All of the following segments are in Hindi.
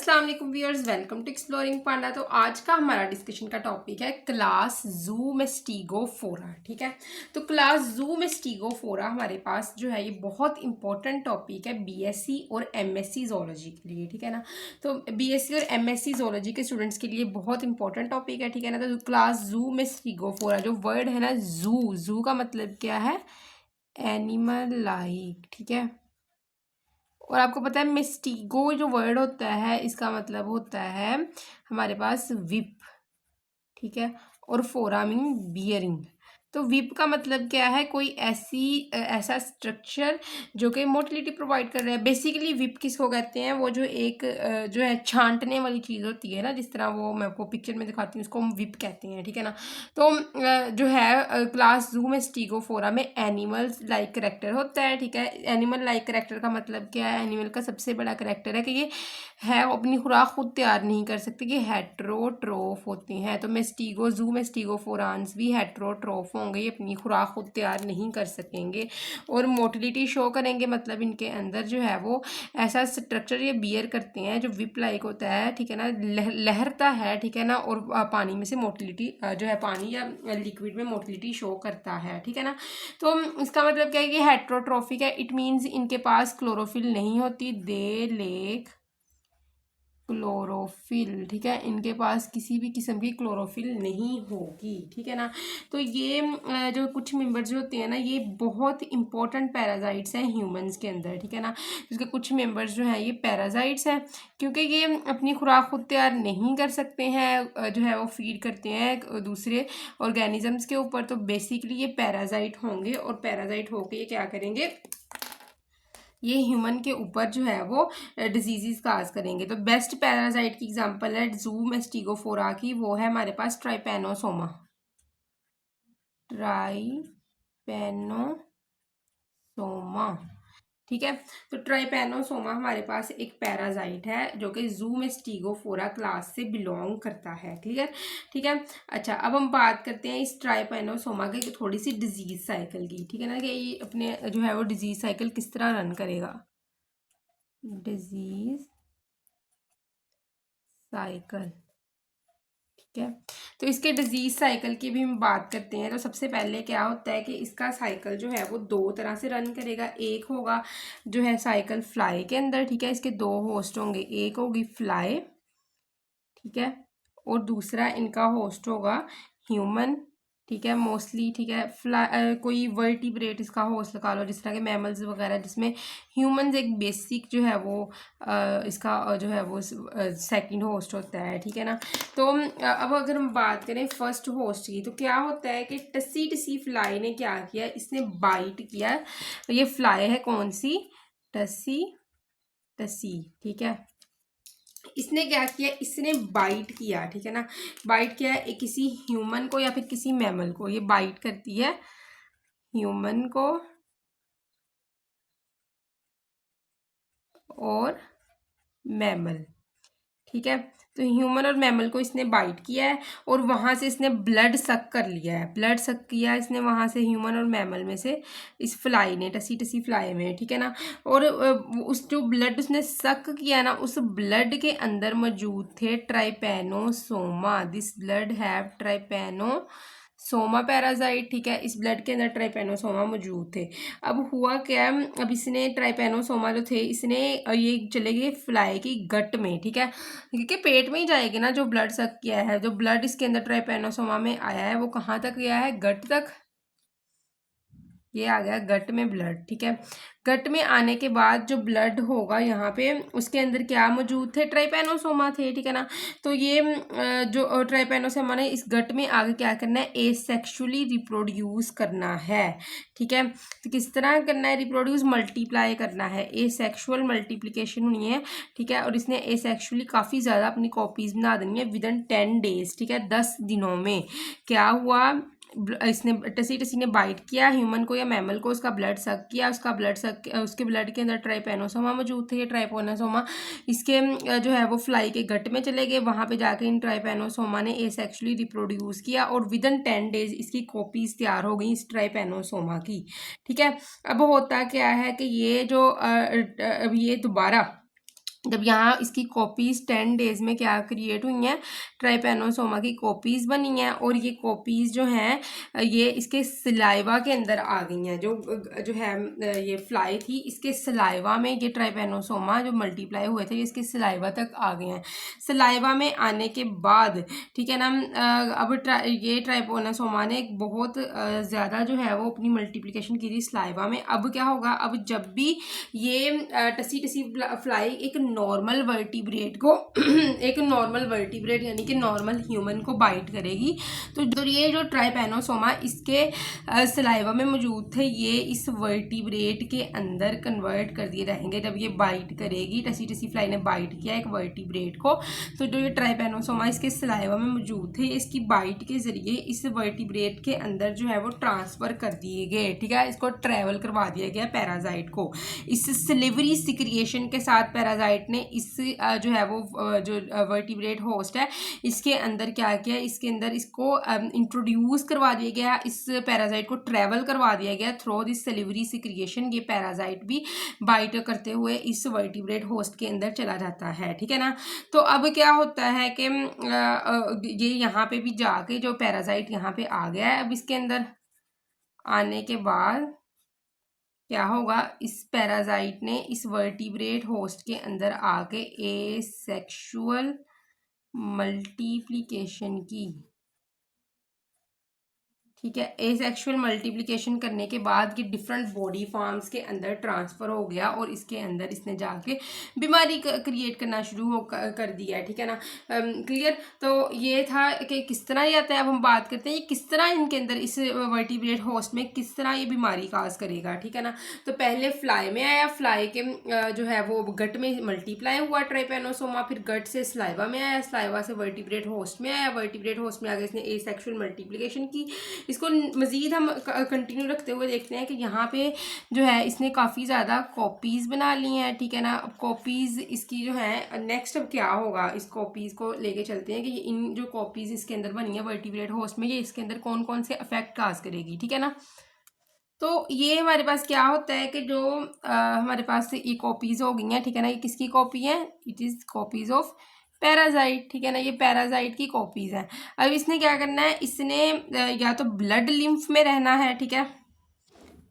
अस्सलाम वालेकुम व्यूअर्स, वेलकम टू एक्सप्लोरिंग पांडा। तो आज का हमारा डिस्कशन का टॉपिक है क्लास ज़ूमेस्टिगोफोरा। ठीक है, तो क्लास ज़ूमेस्टिगोफोरा हमारे पास जो है ये बहुत इंपॉर्टेंट टॉपिक है बीएससी और एमएससी ज़ूलॉजी के लिए। ठीक है ना, तो बीएससी और एमएससी ज़ूलॉजी के स्टूडेंट्स के लिए बहुत इंपॉर्टेंट टॉपिक है। ठीक है ना, तो क्लास ज़ूमेस्टिगोफोरा जो वर्ड है ना, जू का मतलब क्या है? Animal like. ठीक है, और आपको पता है मिस्टीगो जो वर्ड होता है इसका मतलब होता है हमारे पास विप। ठीक है, और फोरा मीन बियरिंग। तो विप का मतलब क्या है? कोई ऐसा स्ट्रक्चर जो कि मोटिलिटी प्रोवाइड कर रहा है। बेसिकली विप किसको कहते हैं? वो जो एक जो है छांटने वाली चीज़ होती है ना, जिस तरह वो मैं आपको पिक्चर में दिखाती हूँ, उसको हम विप कहते हैं। ठीक है ना, तो जो है क्लास ज़ूमेस्टिगोफोरा में एनिमल्स लाइक करेक्टर होता है। ठीक है, एनिमल लाइक करेक्टर का मतलब क्या है? एनिमल का सबसे बड़ा करेक्टर है कि ये है अपनी खुराक खुद तैयार नहीं कर सकते, कि हेट्रोट्रोफ होते हैं। तो ज़ूमेस्टिगोफोरान्स भी हेट्रोट्रोफ होंगे, ये अपनी खुराक खुद तैयार नहीं कर सकेंगे और मोटिलिटी शो करेंगे। मतलब इनके अंदर जो है वो ऐसा स्ट्रक्चर ये बियर करते हैं जो विप लाइक होता है। ठीक है ना, लहरता है। ठीक है ना, और पानी में से मोटिलिटी जो है पानी या लिक्विड में मोटिलिटी शो करता है। ठीक है ना, तो इसका मतलब क्या है कि हेट्रोट्रोफिक है। इट मीन्स इनके पास क्लोरोफिल नहीं होती, दे लेक क्लोरोफिल। ठीक है, इनके पास किसी भी किस्म की क्लोरोफिल नहीं होगी। ठीक है ना, तो ये जो कुछ मेंबर्स जो होते हैं ना, ये बहुत इंपॉर्टेंट पैरासाइट्स हैं ह्यूमंस के अंदर। ठीक है ना, इसके कुछ मेंबर्स जो हैं ये पैरासाइट्स हैं, क्योंकि ये अपनी खुराक खुद तैयार नहीं कर सकते हैं, जो है वो फीड करते हैं दूसरे ऑर्गेनिजम्स के ऊपर। तो बेसिकली ये पैरासाइट होंगे और पैरासाइट होके ये क्या करेंगे? ये ह्यूमन के ऊपर जो है वो डिजीजेस काज करेंगे। तो बेस्ट पैरासाइट की एग्जांपल है ज़ूमेस्टिगोफोरा की, वो है हमारे पास ट्राइपेनोसोमा। ट्राइपेनोसोमा। ठीक है, तो ट्राइपेनोसोमा हमारे पास एक पैरासाइट है जो कि ज़ूमेस्टिगोफोरा क्लास से बिलोंग करता है। क्लियर? ठीक है, अच्छा अब हम बात करते हैं इस ट्राइपेनोसोमा की थोड़ी सी डिजीज साइकिल की। ठीक है ना, कि ये अपने जो है वो डिजीज साइकिल किस तरह रन करेगा। Disease cycle. ठीक है, तो इसके डिजीज साइकिल की भी हम बात करते हैं। तो सबसे पहले क्या होता है कि इसका साइकिल जो है वो दो तरह से रन करेगा। एक होगा जो है साइकिल फ्लाई के अंदर। ठीक है, इसके दो होस्ट होंगे, एक होगी फ्लाई। ठीक है, और दूसरा इनका होस्ट होगा ह्यूमन। ठीक है, मोस्टली। ठीक है, कोई वर्टिब्रेट इसका होस्ट लगा लो, जिस तरह के मैमल्स वगैरह, जिसमें ह्यूमंस एक बेसिक जो है वो इसका जो है वो सेकंड होस्ट होता है। ठीक है ना, तो अब अगर हम बात करें फर्स्ट होस्ट की, तो क्या होता है कि टसी टसी फ्लाई ने क्या किया? इसने बाइट किया। ये फ्लाई है कौन सी? टसी टसी। ठीक है, इसने क्या किया? इसने बाइट किया। ठीक है ना, बाइट किया है किसी ह्यूमन को या फिर किसी मैमल को। ये बाइट करती है ह्यूमन को और मैमल। ठीक है, तो ह्यूमन और मैमल को इसने बाइट किया है और वहां से इसने ब्लड सक कर लिया है। ब्लड सक किया है इसने वहां से ह्यूमन और मैमल में से, इस फ्लाई ने, टसी टसी फ्लाई में। ठीक है ना, और उस जो ब्लड उसने सक किया ना, उस ब्लड के अंदर मौजूद थे Trypanosoma. This blood have Trypanosoma parasite. ठीक है, इस ब्लड के अंदर ट्राइपेनोसोमा मौजूद थे। अब हुआ क्या? अब इसने ट्राइपेनोसोमा जो थे, इसने ये चले गए फ्लाई की गट में। ठीक है, क्योंकि पेट में ही जाएगी ना जो ब्लड सक किया है। जो ब्लड इसके अंदर ट्राइपेनोसोमा में आया है वो कहाँ तक गया है? गट तक। ये आ गया गट में ब्लड। ठीक है, गट में आने के बाद जो ब्लड होगा यहाँ पे, उसके अंदर क्या मौजूद थे? ट्राइपेनोसोमा थे। ठीक है ना, तो ये जो ट्राइपेनोसोमा ने इस गट में आगे क्या करना है? एसेक्सुअली रिप्रोड्यूस करना है। ठीक है, तो किस तरह करना है रिप्रोड्यूस? मल्टीप्लाई करना है, एसेक्सुअल मल्टीप्लिकेशन होनी है। ठीक है, और इसने एसेक्सुअली काफ़ी ज़्यादा अपनी कॉपीज बना देनी है विद इन 10 डेज। ठीक है, 10 दिनों में क्या हुआ? इसने टसी टसी ने बाइट किया ह्यूमन को या मैमल को, उसका ब्लड सक किया, उसका ब्लड सक, उसके ब्लड के अंदर ट्राइपेनोसोमा मौजूद थे। ये ट्राइपेनोसोमा इसके जो है वो फ्लाई के गट में चले गए। वहां पे जाके इन ट्राइपेनोसोमा ने एसेक्सुअली रिप्रोड्यूस किया और विद इन 10 डेज इसकी कॉपीज तैयार हो गई इस ट्राइपेनोसोमा की। ठीक है, अब होता क्या है कि ये जो अब ये दोबारा जब यहाँ इसकी कॉपीज़ 10 डेज़ में क्या क्रिएट हुई हैं, ट्राइपेनोसोमा की कॉपीज़ बनी हैं, और ये कॉपीज़ जो हैं ये इसके सलाइवा के अंदर आ गई हैं। जो है ये फ्लाई थी, इसके सलाइवा में ये ट्राइपेनोसोमा जो मल्टीप्लाई हुए थे, ये इसके सलाइवा तक आ गए हैं। सलाइवा में आने के बाद, ठीक है ना, अब ये ट्राइपेनोसोमा ने एक बहुत ज़्यादा जो है वो अपनी मल्टीप्लिकेशन की थी सलाइवा में। अब क्या होगा, अब जब भी ये टसी टसी फ्लाई एक नॉर्मल वर्टिब्रेट को एक नॉर्मल वर्टिब्रेट यानी कि नॉर्मल ह्यूमन को बाइट करेगी, तो ये जो ट्राइपेनोसोमा इसके सलाइवा में मौजूद थे, ये इस वर्टिब्रेट के अंदर कन्वर्ट कर दिए रहेंगे। जब ये बाइट करेगी, टसी टसी फ्लाई ने बाइट किया एक वर्टिब्रेट को, तो जो ये ट्राइपेनोसोमा इसके सलाइवा में मौजूद थे, इसकी बाइट के जरिए इस वर्टिब्रेट के अंदर जो है वो ट्रांसफर कर दिए गए। ठीक है, इसको ट्रेवल करवा दिया गया पैराजाइट को। इस सिलिवरी सिक्रिएशन के साथ पैराजाइट ने इस जो है वो जो वर्टिब्रेट होस्ट है, इसके अंदर क्या किया, इसके अंदर इसको इंट्रोड्यूस करवा दिया गया, इस पैराजाइट को ट्रेवल करवा दिया गया थ्रू दिस सिलिवरी सिक्रिएशन। ये पैराजाइट भी बाइट करते हुए इस वर्टिब्रेट होस्ट के अंदर चला जाता है। ठीक है ना, तो अब क्या होता है कि ये यहाँ पे भी जाके जो पैराजाइट यहाँ पे आ गया है, अब इसके अंदर आने के बाद क्या होगा, इस पैराजाइट ने इस वर्टिब्रेट होस्ट के अंदर आके एसेक्सुअल मल्टीप्लिकेशन की। ठीक है, एसेक्सुअल मल्टीप्लिकेशन करने के बाद ये डिफरेंट बॉडी फॉर्म्स के अंदर ट्रांसफ़र हो गया, और इसके अंदर इसने जाके बीमारी क्रिएट करना शुरू हो कर दिया है। ठीक है ना, क्लियर। तो ये था कि किस तरह ये आता है। अब हम बात करते हैं ये किस तरह इनके अंदर इस वर्टिब्रेट होस्ट में किस तरह ये बीमारी काज करेगा। ठीक है ना, तो पहले फ्लाई में आया, फ्लाई के जो है वो गट में मल्टीप्लाई हुआ ट्राइपेनोसोमा, फिर गट से स्लाइवा में आया, स्लाइवा से वर्टिब्रेट होस्ट में आया, वर्टिब्रेट होस्ट में आगे इसने एसेक्सुअल मल्टीप्लिकेशन की। इसको मज़ीद हम कंटिन्यू रखते हुए देखते हैं कि यहाँ पे जो है इसने काफ़ी ज़्यादा कॉपीज़ बना ली हैं। ठीक है ना, अब कॉपीज़ इसकी जो है नेक्स्ट अब क्या होगा, इस कॉपीज़ को लेके चलते हैं कि ये इन जो कॉपीज़ इसके अंदर बनी है वर्टिब्रेट होस्ट में, ये इसके अंदर कौन कौन से अफेक्ट काज करेगी। ठीक है ना, तो ये हमारे पास क्या होता है कि जो हमारे पास ये कॉपीज़ हो गई हैं। ठीक है ना, ये किसकी कॉपी है, इट इज़ कॉपीज़ ऑफ पैराजाइट। ठीक है ना, ये पैराजाइट की कॉपीज़ हैं। अब इसने क्या करना है, इसने या तो ब्लड लिम्फ में रहना है। ठीक है,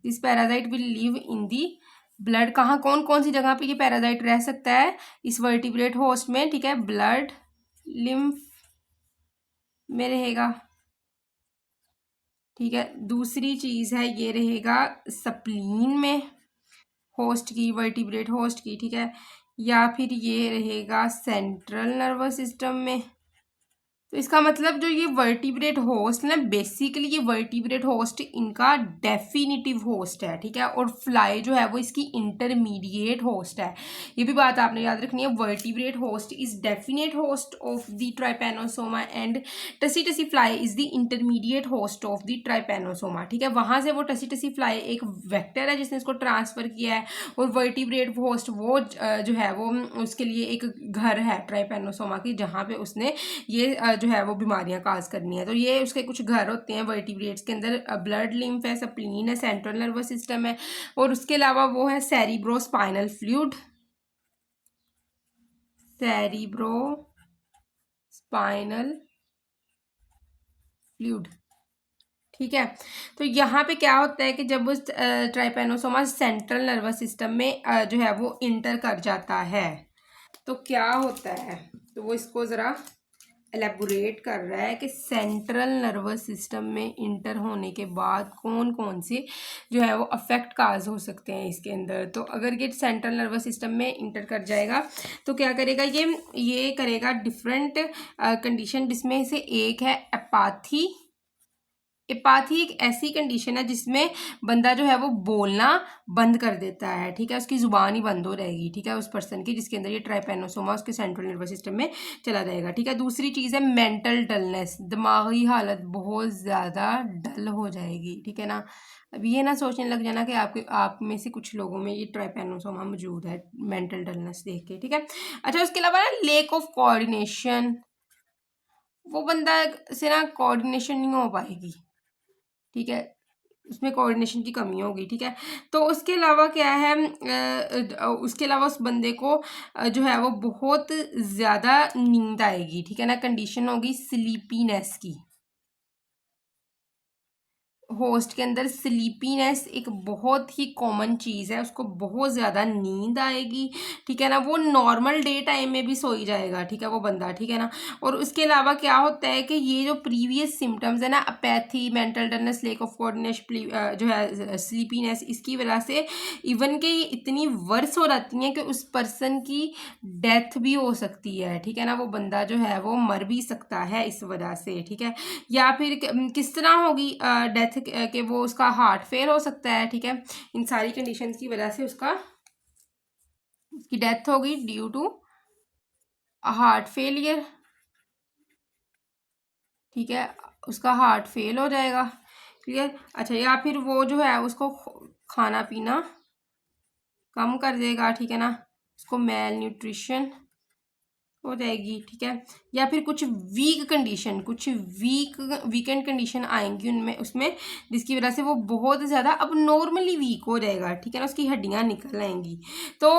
this parasite will live in the blood. कहाँ, कौन कौन सी जगह पे ये पैराजाइट रह सकता है, इस वर्टिब्रेट होस्ट में। ठीक है, ब्लड लिम्फ में रहेगा। ठीक है, दूसरी चीज़ है ये रहेगा स्प्लीन में होस्ट की, वर्टिब्रेट होस्ट की। ठीक है, या फिर ये रहेगा सेंट्रल नर्वस सिस्टम में। तो इसका मतलब जो ये वर्टिब्रेट होस्ट ना, बेसिकली ये वर्टिब्रेट होस्ट इनका डेफिनेटिव होस्ट है। ठीक है, और फ्लाई जो है वो इसकी इंटरमीडिएट होस्ट है। ये भी बात आपने याद रखनी है, vertebrate host is definite host of the trypanosoma and tsetse fly is the intermediate host of the trypanosoma. ठीक है, वहां से वो टसी टसी फ्लाई एक वेक्टर है जिसने इसको ट्रांसफर किया है, और वर्टिब्रेट होस्ट वो जो है वो उसके लिए एक घर है ट्राइपेनोसोमा की, जहाँ पे उसने ये जो है वो बीमारियां काज करनी है। तो ये उसके कुछ घर होते हैं वर्टिब्रेट्स के अंदर, ब्लड लिम्फ है, स्प्लीन है, सेंट्रल नर्वस सिस्टम है, और उसके अलावा वो है cerebro spinal fluid, cerebro spinal fluid. ठीक है, तो यहाँ पे क्या होता है कि जब उस ट्राइपेनोसोमा सेंट्रल नर्वस सिस्टम में जो है वो इंटर कर जाता है, तो क्या होता है, तो वो इसको ज़रा एलेबोरेट कर रहा है कि सेंट्रल नर्वस सिस्टम में इंटर होने के बाद कौन कौन से जो है वो अफेक्ट काज हो सकते हैं इसके अंदर। तो अगर ये सेंट्रल नर्वस सिस्टम में इंटर कर जाएगा तो क्या करेगा, ये करेगा डिफरेंट कंडीशन, जिसमें से एक है एपाथी। एपाथी एक ऐसी कंडीशन है जिसमें बंदा जो है वो बोलना बंद कर देता है। ठीक है, उसकी जुबान ही बंद हो रहेगी। ठीक है, उस पर्सन की जिसके अंदर ये ट्राइपेनोसोमा उसके सेंट्रल नर्वस सिस्टम में चला जाएगा। ठीक है, दूसरी चीज़ है मेंटल डलनेस, दिमागी हालत बहुत ज़्यादा डल हो जाएगी। ठीक है ना, अब ये ना सोचने लग जाना कि आप में से कुछ लोगों में ये ट्राइपेनोसोमा मौजूद है, मेंटल डलनेस देख के। ठीक है, अच्छा, उसके अलावा ना लेक ऑफ कोऑर्डिनेशन, वो बंदा से ना कोऑर्डिनेशन नहीं हो पाएगी। ठीक है, उसमें कोऑर्डिनेशन की कमी होगी, ठीक है। तो उसके अलावा क्या है, उसके अलावा उस बंदे को जो है वो बहुत ज़्यादा नींद आएगी, ठीक है ना। कंडीशन होगी स्लीपीनेस की। होस्ट के अंदर स्लीपीनेस एक बहुत ही कॉमन चीज़ है, उसको बहुत ज़्यादा नींद आएगी, ठीक है ना। वो नॉर्मल डे टाइम में भी सोई जाएगा, ठीक है, वो बंदा, ठीक है ना। और उसके अलावा क्या होता है कि ये जो प्रीवियस सिम्टम्स है ना, apathy, mental dullness, lake of coordination, जो है स्लीपीनेस, इसकी वजह से इवन के ये इतनी वर्स हो जाती हैं कि उस पर्सन की डेथ भी हो सकती है, ठीक है ना। वो बंदा जो है वो मर भी सकता है इस वजह से, ठीक है। या फिर किस तरह होगी डेथ के, वो उसका हार्ट फेल हो सकता है, ठीक है। इन सारी कंडीशंस की वजह से उसकी डेथ होगी ड्यू टू हार्ट फेलियर, ठीक है। उसका हार्ट फेल हो जाएगा, क्लियर। अच्छा, या फिर वो जो है उसको खाना पीना कम कर देगा, ठीक है ना। उसको मेल न्यूट्रिशन हो जाएगी, ठीक है। या फिर कुछ वीकेंड कंडीशन आएंगी उनमें उसमें, जिसकी वजह से वो बहुत ज़्यादा अब नॉर्मली वीक हो जाएगा, ठीक है ना। उसकी हड्डियां निकल आएंगी। तो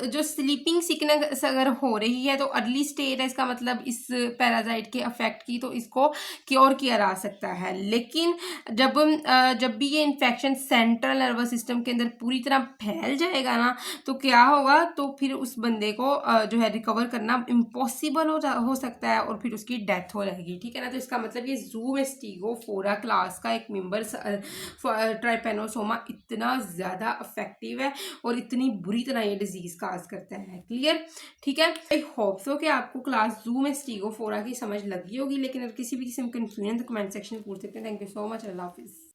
जो स्लीपिंग सिकनेस अगर हो रही है तो अर्ली स्टेज है, इसका मतलब इस पैरासाइट के अफेक्ट की, तो इसको क्योर किया जा सकता है। लेकिन जब भी ये इन्फेक्शन सेंट्रल नर्वस सिस्टम के अंदर पूरी तरह फैल जाएगा ना, तो क्या होगा, तो फिर उस बंदे को जो है रिकवर करना इम्पॉसिबल हो सकता है और फिर उसकी डेथ हो जाएगी, ठीक है ना। तो इसका मतलब ये ज़ूमेस्टिगोफोरा क्लास का एक मेंबर ट्राइपेनोसोमा इतना ज़्यादा अफेक्टिव है और इतनी बुरी तरह ये डिजीज़ काज करता है, क्लियर, ठीक है। आई होप सो कि आपको क्लास ज़ूमेस्टिगोफोरा की समझ लगी होगी। लेकिन अगर किसी भी किस्म कंफ्यूजन तो कमेंट सेक्शन में पूछ सकते हैं। थैंक यू सो मच, अल्लाह हाफिज़।